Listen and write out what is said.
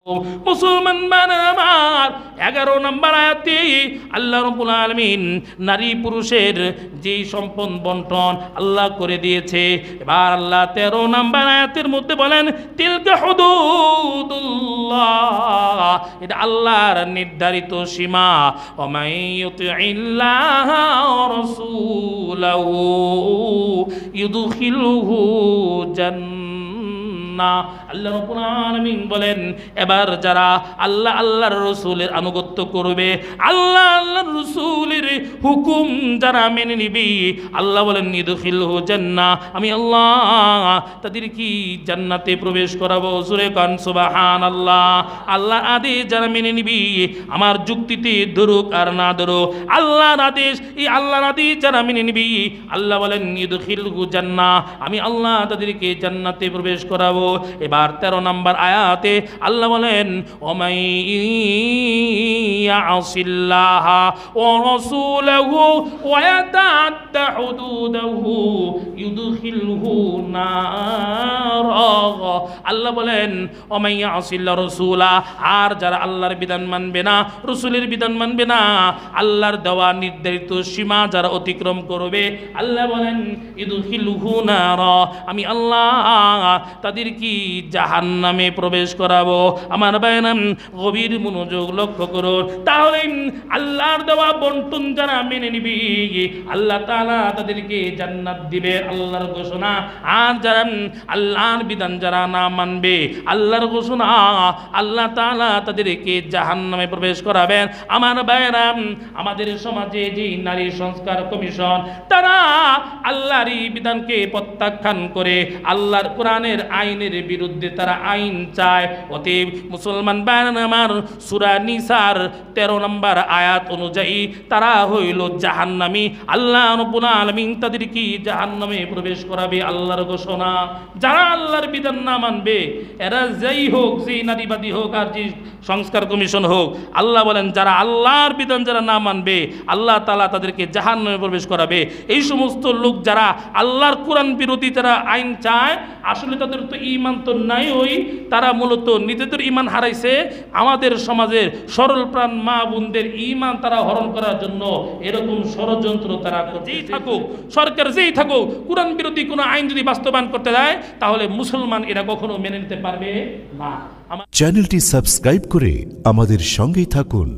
মুসলমান আমার 11 নম্বর আয়াতে আল্লাহ রাব্বুল আলামিন নারী পুরুষের যে সম্পদ বন্টন আল্লাহ করে দিয়েছে। এবার আল্লাহ 13 নম্বর আয়াতের মধ্যে বলেন তিলকা হুদুদুল্লাহ, এটা আল্লাহর নির্ধারিত সীমা। ওয়া মান ইউতিইল্লাহা ওয়া রাসূলাহু ইউদখিলহু আল্লাহ রাব্বুল আলামিন বলেন এবার যারা আল্লাহর রাসূলের আনুগত্য করবে, আল্লাহর রাসূলের হুকুম যারা মেনে নিবে, আল্লাহ বলেন ইদখিলহু জান্নাহ, আমি আল্লাহ তাদের কি জান্নাতে প্রবেশ করাবো। জোরে কান সুবহানাল্লাহ। আল্লাহর আদেশ যারা মেনে নিবে, আমার যুক্তিতে ধরুক আর না ধরুক, আল্লাহর আদেশ, এই আল্লাহর আদেশ যারা মেনে নিবে, আল্লাহ বলেন ইদখিলহু জান্নাহ, আমি আল্লাহ তাদেরকে জান্নাতে প্রবেশ করাবো। এবার 13 নম্বর আয়াতে আল্লাহ বলেন ওমাই ইয়াসিল্লাহ ওয়া রাসূলহু ওয়া ইয়াতাআদ্দা হুদুদাহু ইউদখিলহু নার। আল্লাহ বলেন ওমাই ইয়াসিল্লাহ রাসূলা, আর যারা আল্লাহর বিধান মানবে না, রাসূলের বিধান মানবে না, আল্লাহর দেওয়া নির্ধারিত সীমা যারা অতিক্রম করবে, আল্লাহ বলেন ইউদখিলহু নার, আমি আল্লাহ তাদের কি জাহান্নামে প্রবেশ করাবো। আমার ভাইরাম গভীর মনোযোগ লক্ষ্য করুন। তাহলে আল্লাহর দেওয়া বন্টন যারা মেনে নিবি, আল্লাহ তাআলা তাদেরকে জান্নাত দিবে, আল্লাহর ঘোষণা। আর যারা আল্লাহর বিধান যারা না মানবে, আল্লাহর ঘোষণা, আল্লাহ তাআলা তাদেরকে জাহান্নামে প্রবেশ করাবেন। আমার ভাইরাম আমাদের সমাজে যে নারী সংস্কার কমিশন, তারা আল্লাহর বিধানকে প্রত্যাখ্যান করে আল্লাহর কোরআনের আইনের বিরুদ্ধে তারা আইন চায়। অতএব মুসলমান ভাইরা আমার, সূরা নিসার 13 নম্বর আয়াত অনুযায়ী তারা হইল জাহান্নামী। আল্লাহ রাব্বুল আলামিন তাদেরকে জাহান্নামে প্রবেশ করাবে, আল্লাহর ঘোষণা। যারা আল্লাহর বিধান না মানবে, এরা যেই হোক, যেই নারীবাদী হোক আর যে সংস্কার কমিশন হোক, আল্লাহ বলেন যারা আল্লাহর বিধান যারা না মানবে, আল্লাহ তাআলা তাদেরকে জাহান্নামে প্রবেশ করাবে। এই সমস্ত লোক যারা আল্লাহর কোরআন বিরোধী তারা আইন চায়, আসলে তাদের তো ঈমান তো নাই, ওই তারা মূলত নিজেদের ঈমান হারাইছে। আমাদের সমাজের সরল প্রাণ মা বোনদের ঈমান তারা হরণ করার জন্য এরকম ষড়যন্ত্র তারা করতেই থাকুক। সরকার যেই থাকুক, কোরআন বিরোধী কোনো আইন যদি বাস্তবায়ন করতে যায়, তাহলে মুসলমান এরা কখনো মেনে নিতে পারবে না। চ্যানেলটি সাবস্ক্রাইব করে আমাদের সঙ্গেই থাকুন।